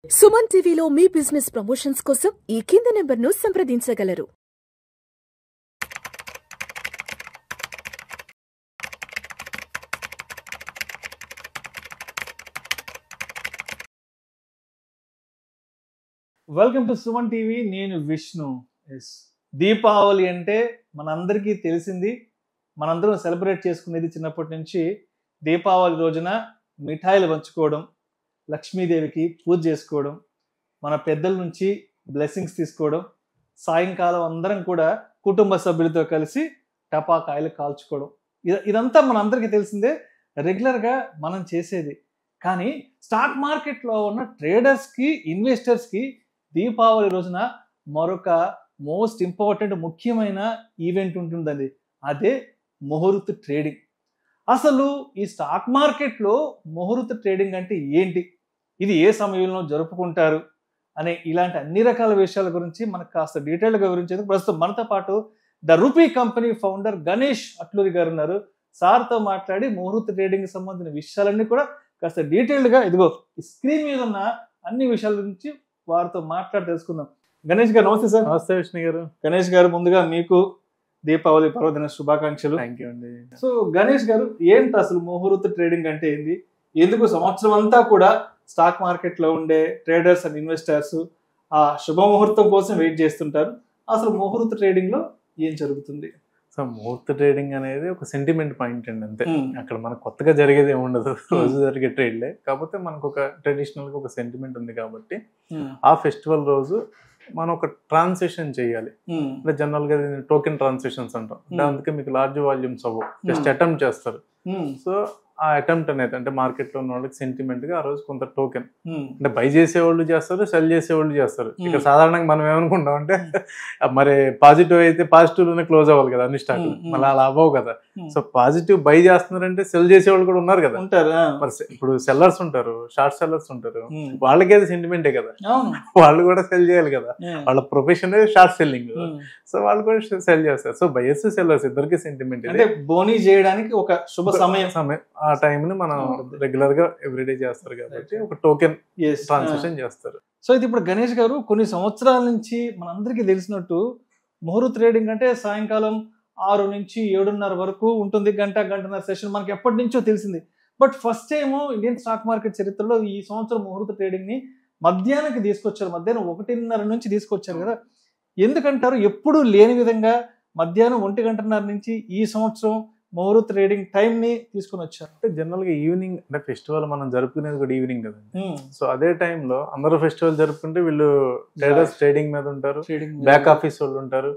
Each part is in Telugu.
సుమన్ టీవీలో మీ బిజినెస్ ప్రమోషన్స్ కోసం ఈ కింది నెంబర్ను సంప్రదించగలరు. Welcome to Suman TV. నేను విష్ణు. దీపావళి అంటే మనందరికీ తెలిసింది, మనందరం సెలబ్రేట్ చేసుకునేది చిన్నప్పటి నుంచి. దీపావళి రోజున మిఠాయిలు పంచుకోవడం, లక్ష్మీదేవికి పూజ చేసుకోవడం, మన పెద్దల నుంచి బ్లెస్సింగ్స్ తీసుకోవడం, సాయంకాలం అందరం కూడా కుటుంబ సభ్యులతో కలిసి టపాకాయలు కాల్చుకోవడం, ఇదంతా మనందరికీ తెలిసిందే, రెగ్యులర్గా మనం చేసేది. కానీ స్టాక్ మార్కెట్లో ఉన్న ట్రేడర్స్కి, ఇన్వెస్టర్స్కి దీపావళి రోజున మరొక మోస్ట్ ఇంపార్టెంట్ ముఖ్యమైన ఈవెంట్ ఉంటుందండి. అదే ముహూర్త ట్రేడింగ్. అసలు ఈ స్టాక్ మార్కెట్లో ముహూర్త ట్రేడింగ్ అంటే ఏంటి, ఇది ఏ సమయంలో జరుపుకుంటారు అనే ఇలాంటి అన్ని రకాల విషయాల గురించి మనకు కాస్త డీటెయిల్గా వివరించేందుకు ప్రస్తుతం మనతో పాటు the rupee company founder Ganesh Atluri గారు ఉన్నారు. సార్తో మాట్లాడి ముహూర్త ట్రేడింగ్కి సంబంధించిన విషయాలన్నీ కూడా కాస్త డీటెయిల్డ్గా ఇదిగో ఈ స్క్రీన్ మీద ఉన్న అన్ని విషయాల గురించి వారితో మాట్లాడి తెలుసుకుందాం. గణేష్ గారు నమస్తే సార్. నమస్తే విష్ణు గారు. గణేష్ గారు, ముందుగా మీకు దీపావళి పర్వదిన శుభాకాంక్షలు. థ్యాంక్ యూ అండి. సో గణేష్ గారు, ఏంటి అసలు ముహూర్త ట్రేడింగ్ అంటే ఏంది, ఎందుకు సంవత్సరం అంతా కూడా స్టాక్ మార్కెట్లో ఉండే ట్రేడర్స్ అండ్ ఇన్వెస్టర్స్ ఆ శుభముహూర్తం కోసం వెయిట్ చేస్తుంటారు? అసలు ముహూర్త ట్రేడింగ్ లో ఏం జరుగుతుంది? సో ముహూర్త ట్రేడింగ్ అనేది ఒక సెంటిమెంట్ పాయింట్ అండి, అంతే. అక్కడ మనకు కొత్తగా జరిగేది ఏమి ఉండదు, రోజు జరిగే ట్రేడ్లే. కాకపోతే మనకు ఒక ట్రెడిషనల్ గా ఒక సెంటిమెంట్ ఉంది కాబట్టి ఆ ఫెస్టివల్ రోజు మనం ఒక ట్రాన్సాక్షన్ చేయాలి. అంటే జనరల్ గా టోకెన్ ట్రాన్సాక్షన్స్ అంటాం. అంటే అందుకే మీకు లార్జ్ వాల్యూమ్స్ అవ్వవు, జస్ట్ అటెంప్ట్ చేస్తారు. సో ఆ అటెంప్ట్ అనేది అంటే మార్కెట్ లో ఉన్న వాళ్ళకి సెంటిమెంట్ గా ఆ రోజు కొంత టోకెన్ అంటే బై చేసేవాళ్ళు చేస్తారు, సెల్ చేసేవాళ్ళు చేస్తారు. ఇక్కడ సాధారణంగా మనం ఏమనుకుంటాం అంటే మరి పాజిటివ్ అయితే పాజిటివ్ లోనే క్లోజ్ అవ్వాలి కదా అన్ని స్టాక్, మళ్ళీ అలా అవ్వవు కదా. సో పాజిటివ్ బై చేస్తున్నారంటే సెల్ చేసేవాళ్ళు కూడా ఉన్నారు కదా. మరి ఇప్పుడు సెల్లర్స్ ఉంటారు, షార్ట్ సెల్లర్స్ ఉంటారు, వాళ్ళకి అది సెంటిమెంటే కదా, వాళ్ళు కూడా సెల్ చేయాలి కదా. వాళ్ళ ప్రొఫెషన్ షార్ట్ సెల్లింగ్, సో వాళ్ళు కూడా సెల్ చేస్తారు. సో బయర్స్ సెల్లర్స్ ఇద్దరికి సెంటిమెంట్. అంటే బోనీ చేయడానికి ఒక శుభ సమయం, ఆ టైం ని మనం రెగ్యులర్ గా ఎవ్రీడే చేస్తారు కాబట్టి ఒక టోకెన్ ట్రాన్సాక్షన్ చేస్తారు. సో ఇది ఇప్పుడు గణేష్ గారు, కొన్ని సంవత్సరాల నుంచి మనందరికీ తెలిసినట్టు ముహూర్త ట్రేడింగ్ అంటే సాయంకాలం 6 నుంచి 7:30 వరకు ఉంటుంది, గంటన్నర సెషన్ మనకి ఎప్పటి నుంచో తెలిసింది. But first time Indian stock market చరిత్రలో ఈ సంవత్సరం ముహూర్త ట్రేడింగ్ ని మధ్యాహ్నానికి తీసుకొచ్చారు. మధ్యాహ్నం 1:30 నుంచి తీసుకొచ్చారు కదా. ఎందుకంటారు ఎప్పుడు లేని విధంగా మధ్యాహ్నం 1:30 నుంచి ఈ సంవత్సరం ముహూర్త ట్రేడింగ్ టైం ని తీసుకుని వచ్చారు? అంటే జనరల్ గా ఈవినింగ్, అంటే ఫెస్టివల్ మనం జరుపుకునేది కూడా ఈవినింగ్ కదండి. సో అదే టైంలో అందరూ ఫెస్టివల్ జరుపుకుంటే వీళ్ళు ట్రేడర్స్ ట్రేడింగ్ మీద ఉంటారు, బ్యాక్ ఆఫీస్ వాళ్ళు ఉంటారు,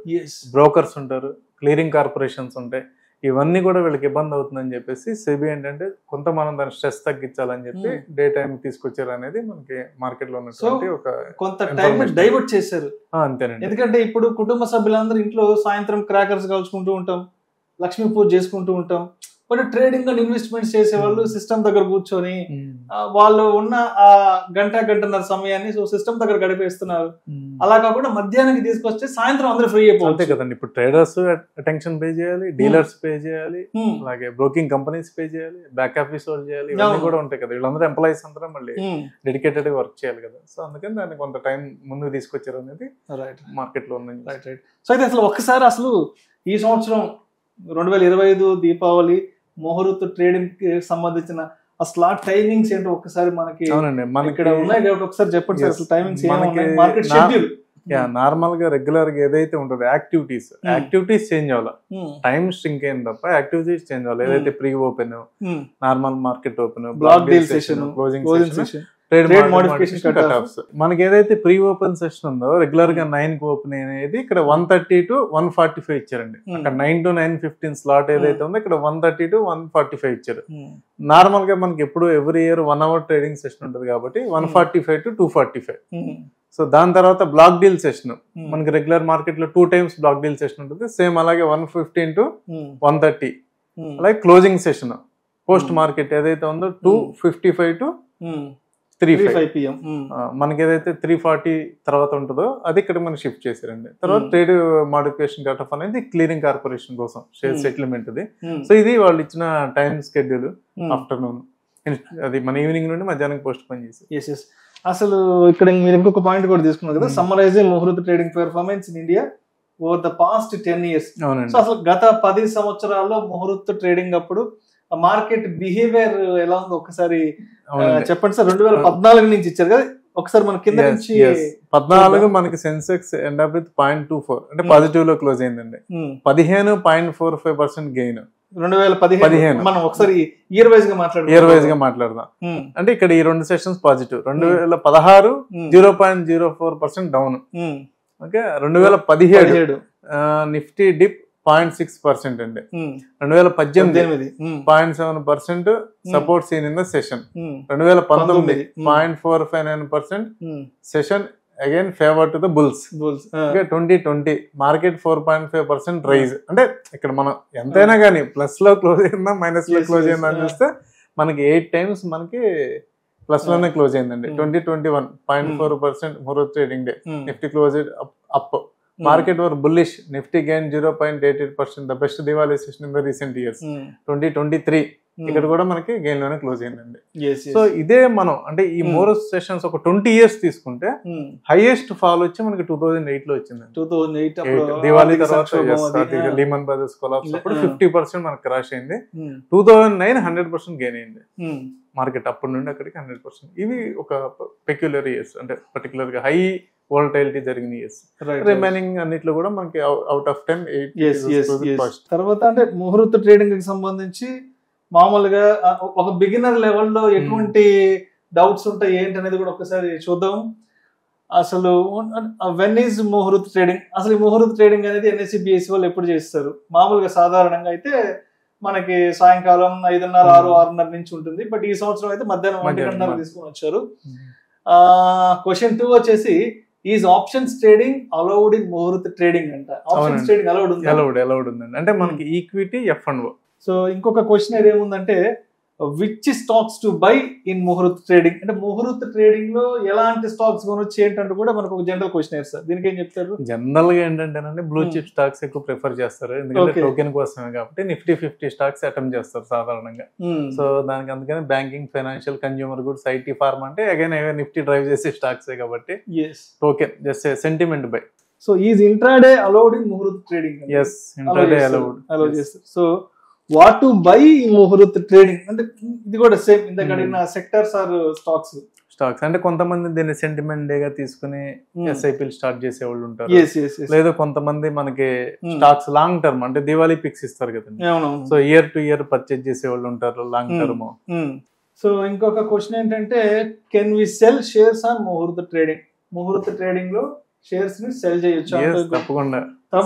బ్రోకర్స్ ఉంటారు, క్లియరింగ్ కార్పొరేషన్స్ ఉంటాయి. ఇవన్నీ కూడా వీళ్ళకి ఇబ్బంది అవుతుందని చెప్పేసి సెబీ ఏంటంటే కొంత మనం దాని స్ట్రెస్ తగ్గించాలని చెప్పి డే టైం తీసుకొచ్చారు అనేది మనకి మార్కెట్ లో ఉన్నటువంటి ఒక కొంత టైం డైవర్ట్ చేశారు. అంతేనండి. ఎందుకంటే ఇప్పుడు కుటుంబ సభ్యులందరూ ఇంట్లో సాయంత్రం క్రాకర్స్ కాల్చుకుంటూ ఉంటాం, లక్ష్మీ పూజ చేసుకుంటూ ఉంటాం. కొన్ని ట్రేడింగ్ అండ్ ఇన్వెస్ట్మెంట్స్ చేసే వాళ్ళు సిస్టమ్ దగ్గర కూర్చొని వాళ్ళు ఉన్న ఆ గంటన్నర సమయాన్ని సిస్టమ్ దగ్గర గడిపేస్తున్నారు. అలా కాకుండా మధ్యాహ్నానికి తీసుకొస్తే సాయంత్రం అందరూ ఫ్రీ అయిపోతుంది కదండి. ఇప్పుడు ట్రేడర్స్ అటెన్షన్ పే చేయాలి, డీలర్స్ పే చేయాలి, అలాగే బ్రోకింగ్ కంపెనీస్ పే చేయాలి, బ్యాక్ ఆఫీస్ వాళ్ళు చేయాలి, ఇవన్నీ కూడా ఉంటాయి కదా. వీళ్ళందరూ ఎంప్లాయీస్ అందరూ మళ్ళీ డెడికేటెడ్ గా వర్క్ చేయాలి కదా. సో అందుకని దాన్ని కొంత టైం ముందుకు తీసుకొచ్చారు అనేది మార్కెట్ లో ఉంది. సో అయితే అసలు ఒక్కసారి అసలు ఈ సంవత్సరం 2025 దీపావళి ముహూర్త ట్రేడింగ్ కి సంబంధించిన ఆ స్లాట్ టైమింగ్స్ ఏంటో ఒక్కసారి మనకి ఇక్కడ ఉన్నాయి కాబట్టి ఒకసారి చెప్పండి సార్. అసలు టైమింగ్స్ మార్కెట్ షెడ్యూల్ నార్మల్ గా రెగ్యులర్ గా ఏదైతే ఉంటుందో యాక్టివిటీస్ చేంజ్ అవ్వాలి, టైం స్ట్రింక్ అయింది తప్ప యాక్టివిటీస్ చేంజ్ అవ్వాలి. ఏదైతే pre open, normal market open, black deal session, closing session, trade modification cut offs. మనకి ఏదైతే ప్రీ ఓపెన్ సెషన్ ఉందో రెగ్యులర్ గా 9 కి ఓపెన్ అనేది ఇక్కడ 1:30 to 1:45 ఇచ్చారండి. అక్కడ 9 to 9:15 స్లాట్ ఏదైతే ఉందో ఇక్కడ 1:30 to 1:45 ఇచ్చారు. నార్మల్ గా మనకి ఎప్పుడు every year 1 hour trading session ఉంటుంది కాబట్టి 1:45 to 2:45. సో దాని తర్వాత బ్లాక్ డీల్ సెషన్ మనకి రెగ్యులర్ మార్కెట్ లో 2 times బ్లాక్ డీల్ సెషన్ ఉంటుంది. సేమ్ అలాగే 1:15 to 1:30. అలాగే క్లోజింగ్ సెషన్ పోస్ట్ మార్కెట్ ఏదైతే ఉందో 2:55 to 3:05 PM. మనకి ఏదైతే 3:40 తర్వాత ఉంటుందో అది ఇక్కడ మనం షిఫ్ట్ చేశారండి. తర్వాత ట్రేడ్ మోడిఫికేషన్ కట్ ఆఫ్ అనేది క్లియరింగ్ కార్పొరేషన్ కోసం షేర్ సెటిల్మెంట్ ఇది. సో ఇది వాళ్ళు ఇచ్చిన టైం షెడ్యూల్ ఆఫ్టర్నూన్. అది మన ఈవినింగ్ నుండి మధ్యాహ్నం పోస్ట్ పోన్ చేసి. అసలు ఇక్కడ మీరు ఇంకొక పాయింట్ కూడా తీసుకున్నారు కదా, సమ్మరైజింగ్ ముహూర్త trading performance in India over the past 10 years. So అసలు గత 10 సంవత్సరాల్లో ముహూర్త ట్రేడింగ్ అప్పుడు మార్కెట్ బిహేవియర్ ఎలా ఉందో ఒకసారి చెప్పండి సార్. 2014 నుంచి ఇచ్చారు కదా, ఒకసారి మన కింద నుంచి 14 మనకి సెన్సెక్స్ ఎండ్ అప్ విత్ 0.24 అంటే పాజిటివ్ లో క్లోజ్ అయిందండి. 15.45% గెయిన్ 2015. మనం ఒకసారి ఇయర్ వైజ్ గా మాట్లాడదాం. అంటే ఇక్కడ ఈ 2 sessions positive. 2016 0.04% down. Okay, 2017 Nifty dip 0.6% అండి. 2018 0.7% support seen in the session. 2019 0.459% session again favour to the bulls. 2020 market 4.5% rise. అంటే ఇక్కడ మనం ఎంతైనా కానీ ప్లస్ లో క్లోజ్ అయిందా మైనస్ లో క్లోజ్ అయిందా అని చూస్తే మనకి 8 times మనకి ప్లస్ లోనే క్లోజ్ అయిందండి. 2021 0.4% ముహూర్త trading day, Nifty close up. Market were bullish, Nifty gain 0.88%, the best Diwali session in the recent years. 2023 ఇక్కడ కూడా మనకి గెయిన్ లోనే క్లోజ్ అయిందండి. సో ఇదే మనం అంటే ఈ మోర్ సెషన్స్ ఒక 20 years తీసుకుంటే హైయెస్ట్ ఫాల్ వచ్చి మనకి 2008 లో వచ్చింది. 2008 దివాళీ తర్వాత లీమన్ బ్రదర్స్ కొలాప్స్ అప్పుడు 50% మనకి క్రాష్ అయింది. 2009 100% గెయిన్ అయింది మార్కెట్. అప్పటి నుండి అక్కడికి 100%. ఇవి ఒక పెక్యులర్ ఇయర్స్, అంటే పర్టికులర్ గా హై వోలటైలిటీ జరిగిన ఇయర్స్. రిమైనింగ్ అన్నిట్లో కూడా మనకి అవుట్ ఆఫ్ 10 8 తర్వాత అంటే ముహూర్త ట్రేడింగ్ కి సంబంధించి మామూలుగా ఒక బిగినర్ లెవెల్లో ఎటువంటి డౌట్స్ ఉంటాయి ఏంటి అనేది కూడా ఒకసారి చూద్దాం. అసలు వెన్ ఈజ్ ముహూర్త ట్రేడింగ్, అసలు ఈ ముహూర్త ట్రేడింగ్ అనేది NSE BSE వాళ్ళు ఎప్పుడు చేస్తారు? మామూలుగా సాధారణంగా అయితే మనకి సాయంకాలం 5:30 6:30 నుంచి ఉంటుంది. బట్ ఈ సంవత్సరం అయితే మధ్యాహ్నం 1:00 తీసుకొని వచ్చారు. క్వశ్చన్ 2 వచ్చేసి, is options trading allowed in ముహూర్త ట్రేడింగ్ అంట. ఆప్షన్స్ ట్రేడింగ్ అలౌడ్ ఉందండి. అంటే మనకి ఈక్విటీ F&O. సో ఇంకొక క్వశ్చన్ ఏముందంటే, which stocks to buy in ముహూర్త ట్రేడింగ్, అంటే ముహూర్త ట్రేడింగ్ లో ఎలాంటి స్టాక్స్ కొనొచ్చు ఏంటంటే కూడా మనకు ఒక జనరల్ క్వశ్చన్ సార్. దీనికి ఏం చెప్తారు? జనరల్ గా ఏంటంటే బ్లూ చిప్ స్టాక్స్ ఎక్కువ ప్రిఫర్ చేస్తారు, ఎందుకంటే టోకెన్ కోసమే కాబట్టి. నిఫ్టీ 50 స్టాక్స్ అటెంప్ట్ చేస్తారు సాధారణంగా. సో దానికి అందుకని banking, financial, consumer goods, IT, pharma అంటే అగైన్ నిఫ్టీ డ్రైవ్ చేసే స్టాక్స్ కాబట్టి token just sentiment by. So is intraday allowed in ముహూర్త ట్రేడింగ్? yes, ఇంట్రాడే అలౌడ్ చేస్తారు. సో వాట్ టు బై ముహూర్త ట్రేడింగ్ అంటే ఇది కూడా సేమ్ ఇందాక అడిగిన సెక్టర్స్ ఆర్ స్టాక్స్ అంటే కొంతమంది దీన్ని సెంటిమెంట్ డేగా తీసుకుని ఎస్ఐపీలు స్టార్ట్ చేసే వాళ్ళు ఉంటారు. లేదా కొంతమంది మనకి స్టాక్స్ లాంగ్ టర్మ్ అంటే దివాళీ పిక్స్ ఇస్తారు కదండి, so year to year purchase చేసే వాళ్ళు ఉంటారు లాంగ్ టర్మ్. సో ఇంకొక క్వశ్చన్ ఏంటంటే, can we sell shares on muhurat trading? Muhurat trading లో షేర్స్ ని సెల్ చేయొచ్చు? తప్పకుండా.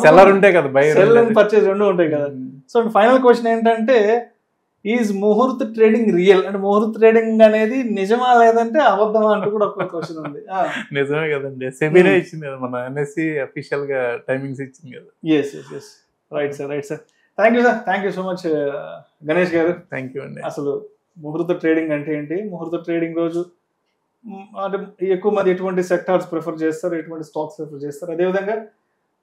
సెల్లర్ ఉంటాయి కదా, సెల్ అండ్ పర్చేజ్ రెండు ఉంటాయి కదా. సో ఫైనల్ క్వశ్చన్ ఏంటంటే, ఈజ్ ముహూర్త ట్రేడింగ్ రియల్? అంటే ముహూర్త ట్రేడింగ్ అనేది నిజమా లేదంటే అబద్ధమా అంటూ కూడా ఒక క్వశ్చన్ ఉంది. నిజమే కదండి, సెబీనే ఇచ్చింది కదా, మన NSE అఫీషియల్ గా టైమింగ్స్ ఇచ్చింది కదా. Yes right sir. Thank you so much Ganesh garu. Thank you అండి. అసలు ముహూర్త ట్రేడింగ్ అంటే ఏంటి, ముహూర్త ట్రేడింగ్ రోజు అంటే ఎక్కువ మంది ఎటువంటి సెక్టార్స్ ప్రిఫర్ చేస్తారు, ఎటువంటి స్టాక్స్ ప్రిఫర్ చేస్తారు, అదేవిధంగా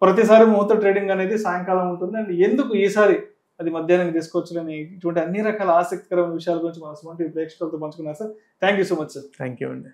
ప్రతిసారి ముహూర్త ట్రేడింగ్ అనేది సాయంకాలం ఉంటుంది అండ్ ఎందుకు ఈసారి అది మధ్యాహ్నం తీసుకోవచ్చులని ఇటువంటి అన్ని రకాల ఆసక్తికరమైన విషయాల గురించి మన ప్రేక్షకులతో పంచుకున్నారు sir. Thank you so much sir. Thank you అండి.